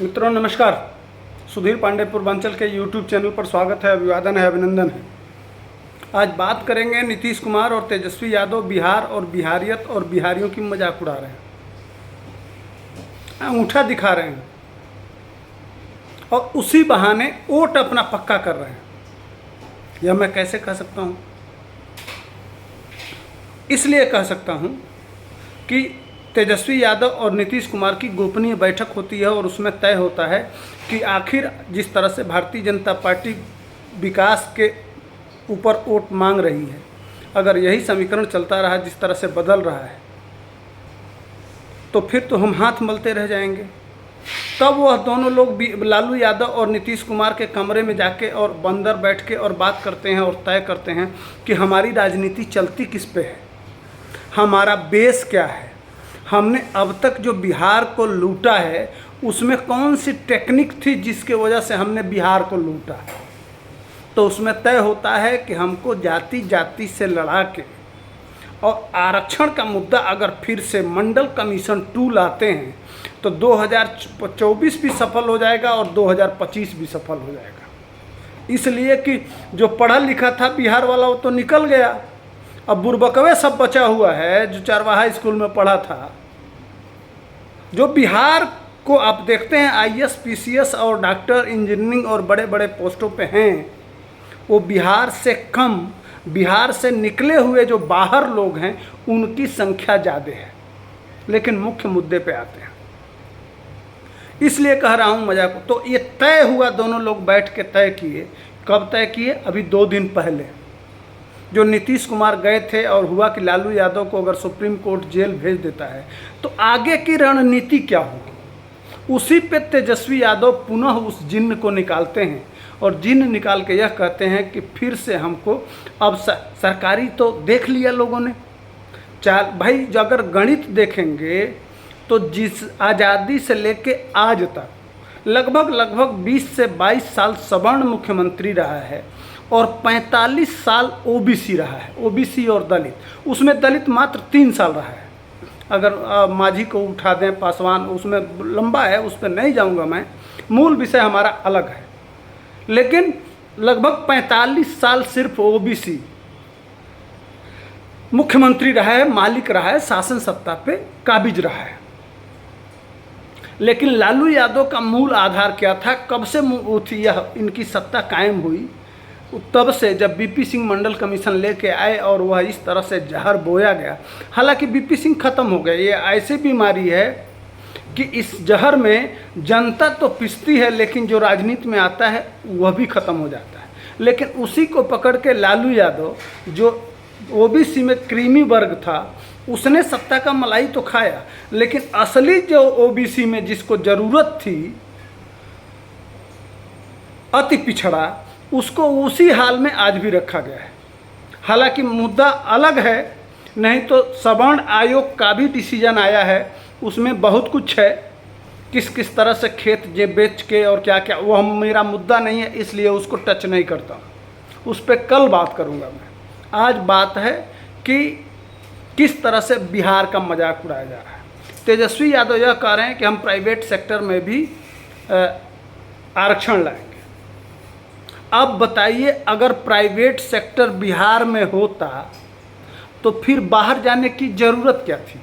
मित्रों नमस्कार। सुधीर पांडे पूर्वांचल के यूट्यूब चैनल पर स्वागत है, अभिवादन है, अभिनंदन है। आज बात करेंगे नीतीश कुमार और तेजस्वी यादव बिहार और बिहारियत और बिहारियों की मजाक उड़ा रहे हैं, अंगूठा दिखा रहे हैं और उसी बहाने वोट अपना पक्का कर रहे हैं। यह मैं कैसे कह सकता हूँ? इसलिए कह सकता हूँ कि तेजस्वी यादव और नीतीश कुमार की गोपनीय बैठक होती है और उसमें तय होता है कि आखिर जिस तरह से भारतीय जनता पार्टी विकास के ऊपर वोट मांग रही है, अगर यही समीकरण चलता रहा, जिस तरह से बदल रहा है, तो फिर तो हम हाथ मलते रह जाएंगे। तब वह दोनों लोग लालू यादव और नीतीश कुमार के कमरे में जाके और अंदर बैठ के और बात करते हैं और तय करते हैं कि हमारी राजनीति चलती किस पे है, हमारा बेस क्या है, हमने अब तक जो बिहार को लूटा है उसमें कौन सी टेक्निक थी जिसके वजह से हमने बिहार को लूटा। तो उसमें तय होता है कि हमको जाति जाति से लड़ा के और आरक्षण का मुद्दा अगर फिर से मंडल कमीशन 2 लाते हैं तो 2024 भी सफल हो जाएगा और 2025 भी सफल हो जाएगा। इसलिए कि जो पढ़ा लिखा था बिहार वाला वो तो निकल गया, अब बुरबकवे सब बचा हुआ है जो चरवाहा स्कूल में पढ़ा था। जो बिहार को आप देखते हैं आईएएस पीसीएस और डॉक्टर इंजीनियरिंग और बड़े बड़े पोस्टों पे हैं, वो बिहार से कम, बिहार से निकले हुए जो बाहर लोग हैं उनकी संख्या ज़्यादा है। लेकिन मुख्य मुद्दे पे आते हैं, इसलिए कह रहा हूँ मजाक को। तो ये तय हुआ, दोनों लोग बैठ के तय किए। कब तय किए? अभी 2 दिन पहले जो नीतीश कुमार गए थे और हुआ कि लालू यादव को अगर सुप्रीम कोर्ट जेल भेज देता है तो आगे की रणनीति क्या होगी। उसी पे तेजस्वी यादव पुनः उस जिन्न को निकालते हैं और जिन्न निकाल के यह कहते हैं कि फिर से हमको अब सरकारी तो देख लिया लोगों ने। भाई अगर गणित देखेंगे तो जिस आज़ादी से लेके आज तक लगभग 20 से 22 साल सवर्ण मुख्यमंत्री रहा है और 45 साल ओबीसी रहा है, ओबीसी और दलित, उसमें दलित मात्र 3 साल रहा है। अगर माझी को उठा दें, पासवान, उसमें लंबा है, उस पर नहीं जाऊंगा मैं, मूल विषय हमारा अलग है। लेकिन लगभग 45 साल सिर्फ ओबीसी मुख्यमंत्री रहा है, मालिक रहा है, शासन सत्ता पे काबिज रहा है। लेकिन लालू यादव का मूल आधार क्या था, कब से यह इनकी सत्ता कायम हुई? तब से जब बीपी सिंह मंडल कमीशन लेके आए और वह इस तरह से जहर बोया गया। हालांकि बीपी सिंह खत्म हो गए, ये ऐसी बीमारी है कि इस जहर में जनता तो पिसती है लेकिन जो राजनीति में आता है वह भी खत्म हो जाता है। लेकिन उसी को पकड़ के लालू यादव जो ओबीसी में क्रीमी वर्ग था उसने सत्ता का मलाई तो खाया, लेकिन असली जो ओबीसी में जिसको ज़रूरत थी, अति पिछड़ा, उसको उसी हाल में आज भी रखा गया है। हालांकि मुद्दा अलग है, नहीं तो सवर्ण आयोग का भी डिसीजन आया है, उसमें बहुत कुछ है, किस किस तरह से खेत बेच के और क्या क्या, वो मेरा मुद्दा नहीं है, इसलिए उसको टच नहीं करता, उस पर कल बात करूँगा मैं। आज बात है कि किस तरह से बिहार का मजाक उड़ाया जा रहा है। तेजस्वी यादव यह कह रहे हैं कि हम प्राइवेट सेक्टर में भी आरक्षण लाएंगे। अब बताइए, अगर प्राइवेट सेक्टर बिहार में होता तो फिर बाहर जाने की ज़रूरत क्या थी?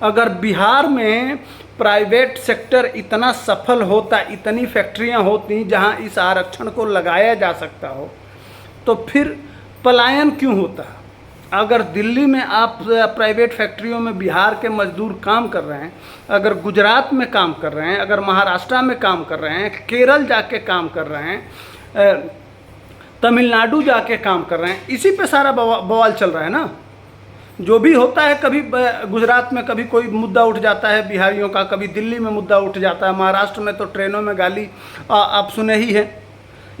अगर बिहार में प्राइवेट सेक्टर इतना सफल होता, इतनी फैक्ट्रियां होती जहां इस आरक्षण को लगाया जा सकता हो, तो फिर पलायन क्यों होता? अगर दिल्ली में आप प्राइवेट फैक्ट्रियों में बिहार के मजदूर काम कर रहे हैं, अगर गुजरात में काम कर रहे हैं, अगर महाराष्ट्र में काम कर रहे हैं, केरल जाके काम कर रहे हैं, तमिलनाडु जाके काम कर रहे हैं, इसी पे सारा बवाल चल रहा है ना। जो भी होता है, कभी गुजरात में कभी कोई मुद्दा उठ जाता है बिहारियों का, कभी दिल्ली में मुद्दा उठ जाता है, महाराष्ट्र में तो ट्रेनों में गाली आप सुने ही हैं।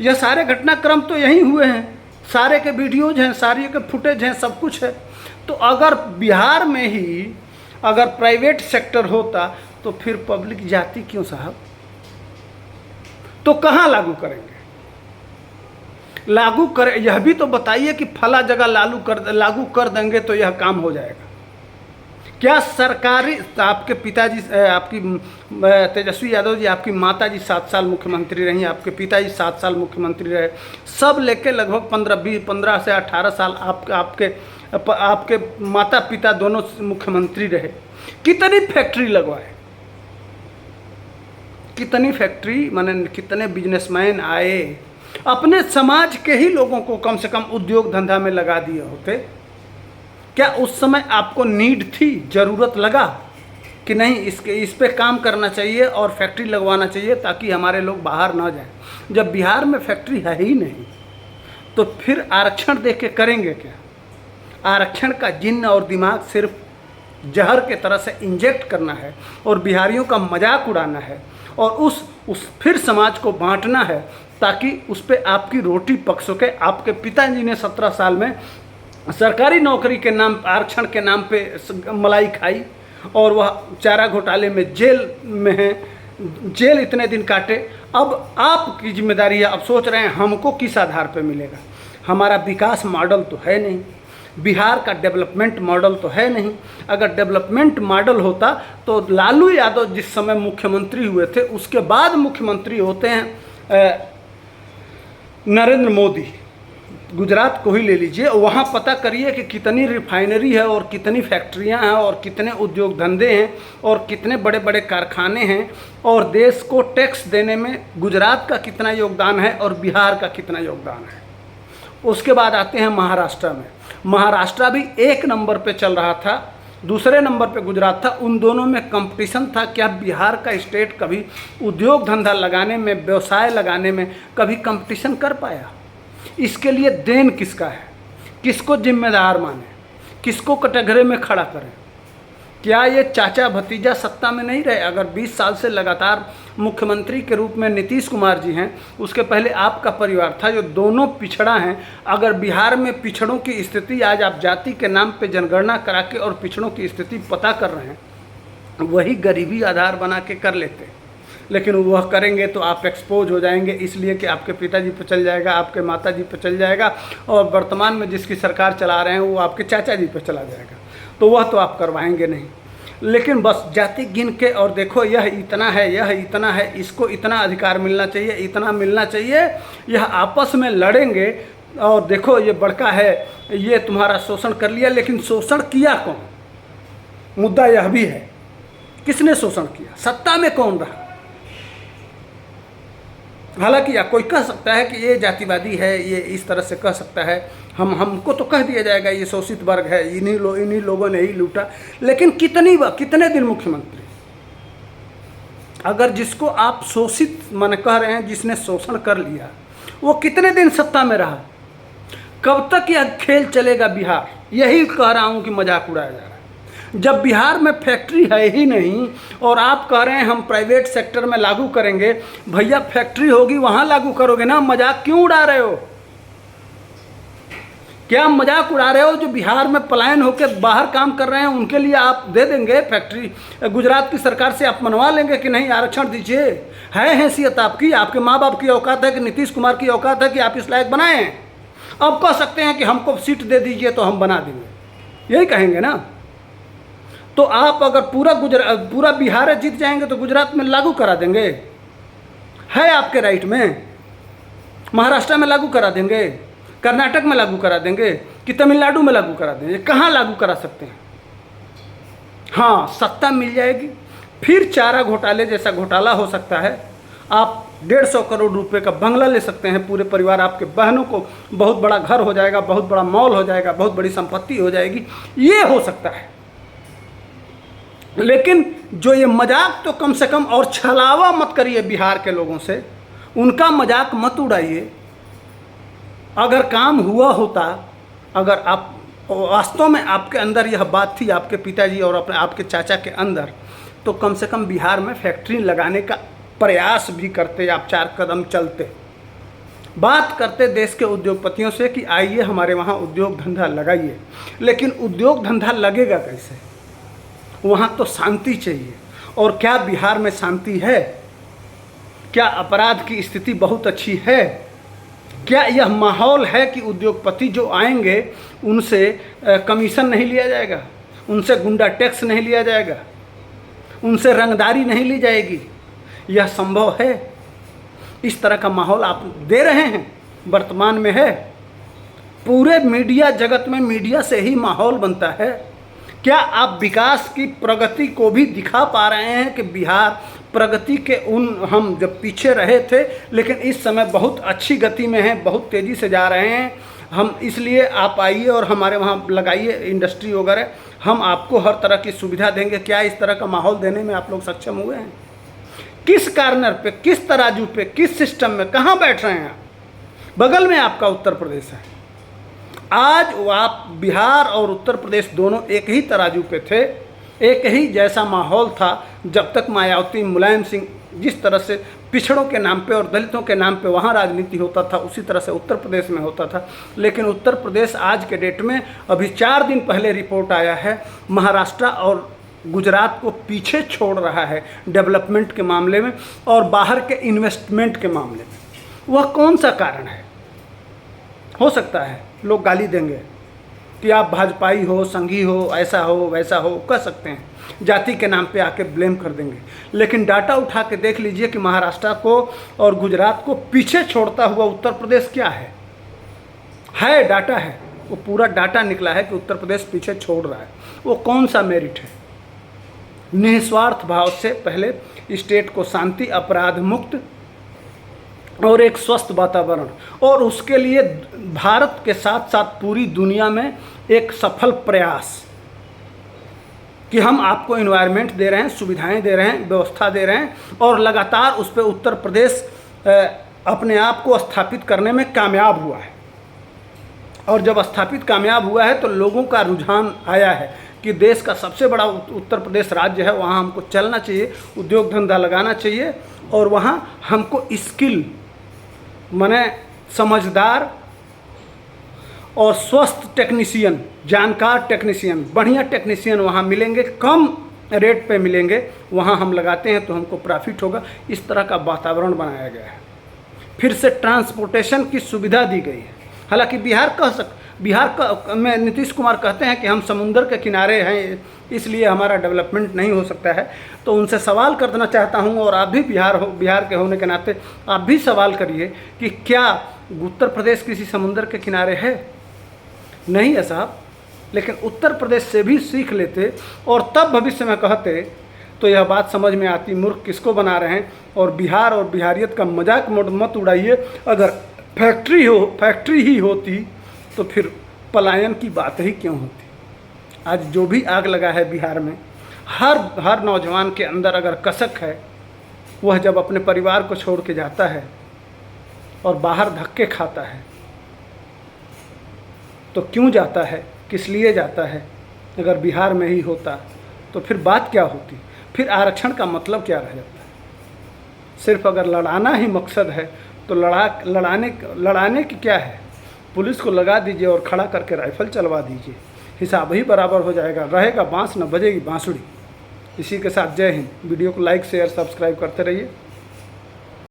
यह सारे घटनाक्रम तो यहीं हुए हैं, सारे के वीडियोज हैं, सारे के फुटेज हैं, सब कुछ है। तो अगर बिहार में ही अगर प्राइवेट सेक्टर होता तो फिर पब्लिक जाती क्यों साहब? तो कहाँ लागू करेंगे? लागू करें, यह भी तो बताइए कि फला जगह लागू कर देंगे तो यह काम हो जाएगा। क्या सरकारी, आपके पिताजी आपकी तेजस्वी यादव जी, आपकी माता जी 7 साल मुख्यमंत्री रही, आपके पिताजी 7 साल मुख्यमंत्री रहे, सब लेके लगभग 15 से 18 साल आपके माता पिता दोनों मुख्यमंत्री रहे। कितनी फैक्ट्री लगवाए, कितनी फैक्ट्री, माने कितने बिजनेसमैन आए, अपने समाज के ही लोगों को कम से कम उद्योग धंधा में लगा दिए होते। क्या उस समय आपको नीड थी, ज़रूरत लगा कि नहीं इस पे काम करना चाहिए और फैक्ट्री लगवाना चाहिए ताकि हमारे लोग बाहर ना जाएं? जब बिहार में फैक्ट्री है ही नहीं तो फिर आरक्षण दे के करेंगे क्या? आरक्षण का जिन्न और दिमाग सिर्फ जहर के तरह से इंजेक्ट करना है और बिहारियों का मजाक उड़ाना है और उस फिर समाज को बांटना है ताकि उस पर आपकी रोटी पक सके। आपके पिताजी ने 17 साल में सरकारी नौकरी के नाम, आरक्षण के नाम पे मलाई खाई और वह चारा घोटाले में जेल में है, जेल इतने दिन काटे। अब आपकी जिम्मेदारी है, अब सोच रहे हैं हमको किस आधार पे मिलेगा। हमारा विकास मॉडल तो है नहीं, बिहार का डेवलपमेंट मॉडल तो है नहीं। अगर डेवलपमेंट मॉडल होता तो लालू यादव जिस समय मुख्यमंत्री हुए थे उसके बाद मुख्यमंत्री होते हैं नरेंद्र मोदी। गुजरात को ही ले लीजिए, वहाँ पता करिए कि कितनी रिफाइनरी है और कितनी फैक्ट्रियाँ हैं और कितने उद्योग धंधे हैं और कितने बड़े बड़े कारखाने हैं और देश को टैक्स देने में गुजरात का कितना योगदान है और बिहार का कितना योगदान है। उसके बाद आते हैं महाराष्ट्र में। महाराष्ट्र भी 1 नंबर पे चल रहा था, दूसरे नंबर पे गुजरात था। उन दोनों में कंपटीशन था। क्या बिहार का स्टेट कभी उद्योग धंधा लगाने में, व्यवसाय लगाने में कभी कंपटीशन कर पाया? इसके लिए देन किसका है? किसको जिम्मेदार माने? किसको कटघरे में खड़ा करें? क्या ये चाचा भतीजा सत्ता में नहीं रहे? अगर 20 साल से लगातार मुख्यमंत्री के रूप में नीतीश कुमार जी हैं, उसके पहले आपका परिवार था जो दोनों पिछड़ा हैं। अगर बिहार में पिछड़ों की स्थिति, आज आप जाति के नाम पे जनगणना करा के और पिछड़ों की स्थिति पता कर रहे हैं, वही गरीबी आधार बना के कर लेते, लेकिन वह करेंगे तो आप एक्सपोज हो जाएंगे, इसलिए कि आपके पिताजी पे चल जाएगा, आपके माताजी पे चल जाएगा और वर्तमान में जिसकी सरकार चला रहे हैं वो आपके चाचा जी पे चला जाएगा, तो वह तो आप करवाएंगे नहीं। लेकिन बस जाति गिन के और देखो यह इतना है, यह इतना है, इसको इतना अधिकार मिलना चाहिए, इतना मिलना चाहिए, यह आपस में लड़ेंगे और देखो ये बड़का है, ये तुम्हारा शोषण कर लिया। लेकिन शोषण किया कौन? मुद्दा यह भी है, किसने शोषण किया? सत्ता में कौन रहा? हालांकि या कोई कह सकता है कि ये जातिवादी है, ये इस तरह से कह सकता है, हमको तो कह दिया जाएगा ये शोषित वर्ग है, इन्हीं लोगों ने ही लूटा। लेकिन कितने दिन मुख्यमंत्री? अगर जिसको आप शोषित माने कह रहे हैं, जिसने शोषण कर लिया, वो कितने दिन सत्ता में रहा? कब तक यह खेल चलेगा बिहार? यही कह रहा हूँ कि मजाक उड़ाया जा रहा है। जब बिहार में फैक्ट्री है ही नहीं और आप कह रहे हैं हम प्राइवेट सेक्टर में लागू करेंगे, भैया फैक्ट्री होगी वहाँ लागू करोगे ना, मजाक क्यों उड़ा रहे हो? क्या मजाक उड़ा रहे हो? जो बिहार में पलायन होकर बाहर काम कर रहे हैं उनके लिए आप दे देंगे फैक्ट्री? गुजरात की सरकार से आप मनवा लेंगे कि नहीं आरक्षण दीजिए? है हैसियत आपकी? आपके माँ बाप की औकात है कि नीतीश कुमार की औकात है कि आप इस लायक बनाएं? अब कह सकते हैं कि हमको सीट दे दीजिए तो हम बना देंगे, यही कहेंगे ना। तो आप अगर पूरा बिहार जीत जाएंगे तो गुजरात में लागू करा देंगे, है आपके राइट में। महाराष्ट्र में लागू करा देंगे, कर्नाटक में लागू करा देंगे कि तमिलनाडु में लागू करा देंगे? कहाँ लागू करा सकते हैं? हाँ, सत्ता मिल जाएगी, फिर चारा घोटाले जैसा घोटाला हो सकता है। आप 150 करोड़ रुपए का बंगला ले सकते हैं पूरे परिवार, आपके बहनों को बहुत बड़ा घर हो जाएगा, बहुत बड़ा मॉल हो जाएगा, बहुत बड़ी संपत्ति हो जाएगी, ये हो सकता है। लेकिन जो ये मजाक तो कम से कम, और छलावा मत करिए बिहार के लोगों से, उनका मजाक मत उड़ाइए। अगर काम हुआ होता, अगर आप वास्तव में आपके अंदर यह बात थी, आपके पिताजी और आपके चाचा के अंदर, तो कम से कम बिहार में फैक्ट्री लगाने का प्रयास भी करते, आप 4 कदम चलते, बात करते देश के उद्योगपतियों से कि आइए हमारे वहाँ उद्योग धंधा लगाइए। लेकिन उद्योग धंधा लगेगा कैसे? वहाँ तो शांति चाहिए। और क्या बिहार में शांति है? क्या अपराध की स्थिति बहुत अच्छी है? क्या यह माहौल है कि उद्योगपति जो आएंगे उनसे कमीशन नहीं लिया जाएगा, उनसे गुंडा टैक्स नहीं लिया जाएगा, उनसे रंगदारी नहीं ली जाएगी। यह संभव है? इस तरह का माहौल आप दे रहे हैं, वर्तमान में है। पूरे मीडिया जगत में मीडिया से ही माहौल बनता है। क्या आप विकास की प्रगति को भी दिखा पा रहे हैं कि बिहार प्रगति के हम जब पीछे रहे थे, लेकिन इस समय बहुत अच्छी गति में है, बहुत तेज़ी से जा रहे हैं हम। इसलिए आप आइए और हमारे वहाँ लगाइए इंडस्ट्री वगैरह, हम आपको हर तरह की सुविधा देंगे। क्या इस तरह का माहौल देने में आप लोग सक्षम हुए हैं? किस कार्नर पे, किस तराजू पे, किस सिस्टम में, कहाँ बैठ रहे हैं आप? बगल में आपका उत्तर प्रदेश है। आज आप बिहार और उत्तर प्रदेश दोनों एक ही तराजू पे थे, एक ही जैसा माहौल था। जब तक मायावती, मुलायम सिंह जिस तरह से पिछड़ों के नाम पे और दलितों के नाम पे वहाँ राजनीति होता था, उसी तरह से उत्तर प्रदेश में होता था। लेकिन उत्तर प्रदेश आज के डेट में, अभी 4 दिन पहले रिपोर्ट आया है, महाराष्ट्र और गुजरात को पीछे छोड़ रहा है डेवलपमेंट के मामले में और बाहर के इन्वेस्टमेंट के मामले में। वह कौन सा कारण है? हो सकता है लोग गाली देंगे कि आप भाजपाई हो, संघी हो, ऐसा हो, वैसा हो, कह सकते हैं, जाति के नाम पे आके ब्लेम कर देंगे। लेकिन डाटा उठा के देख लीजिए कि महाराष्ट्र को और गुजरात को पीछे छोड़ता हुआ उत्तर प्रदेश क्या है डाटा है, वो पूरा डाटा निकला है कि उत्तर प्रदेश पीछे छोड़ रहा है। वो कौन सा मेरिट है? निस्वार्थ भाव से पहले स्टेट को शांति, अपराध मुक्त और एक स्वस्थ वातावरण, और उसके लिए भारत के साथ साथ पूरी दुनिया में एक सफल प्रयास कि हम आपको एनवायरनमेंट दे रहे हैं, सुविधाएं दे रहे हैं, व्यवस्था दे रहे हैं, और लगातार उस पर उत्तर प्रदेश अपने आप को स्थापित करने में कामयाब हुआ है। और जब स्थापित कामयाब हुआ है तो लोगों का रुझान आया है कि देश का सबसे बड़ा उत्तर प्रदेश राज्य है, वहाँ हमको चलना चाहिए, उद्योग धंधा लगाना चाहिए, और वहाँ हमको स्किल माने समझदार और स्वस्थ टेक्नीशियन, जानकार टेक्नीशियन, बढ़िया टेक्नीशियन वहाँ मिलेंगे, कम रेट पे मिलेंगे। वहाँ हम लगाते हैं तो हमको प्रॉफिट होगा। इस तरह का वातावरण बनाया गया है। फिर से ट्रांसपोर्टेशन की सुविधा दी गई है। हालांकि बिहार में नीतीश कुमार कहते हैं कि हम समुंदर के किनारे हैं, इसलिए हमारा डेवलपमेंट नहीं हो सकता है। तो उनसे सवाल करना चाहता हूं, और आप भी बिहार के होने के नाते आप भी सवाल करिए कि क्या उत्तर प्रदेश किसी समुंदर के किनारे है? नहीं है साहब। लेकिन उत्तर प्रदेश से भी सीख लेते और तब भविष्य में कहते तो यह बात समझ में आती। मूर्ख किसको बना रहे हैं? और बिहार और बिहारियत का मजाक मत उड़ाइए। अगर फैक्ट्री ही होती तो फिर पलायन की बात ही क्यों होती? आज जो भी आग लगा है बिहार में, हर नौजवान के अंदर अगर कसक है, वह जब अपने परिवार को छोड़ के जाता है और बाहर धक्के खाता है तो क्यों जाता है, किस लिए जाता है? अगर बिहार में ही होता तो फिर बात क्या होती? फिर आरक्षण का मतलब क्या रह जाता? सिर्फ अगर लड़ाना ही मकसद है तो लड़ाने की क्या है? पुलिस को लगा दीजिए और खड़ा करके राइफल चलवा दीजिए, हिसाब ही बराबर हो जाएगा। रहेगा बांस न बजेगी बांसुरी। इसी के साथ जय हिंद। वीडियो को लाइक, शेयर, सब्सक्राइब करते रहिए।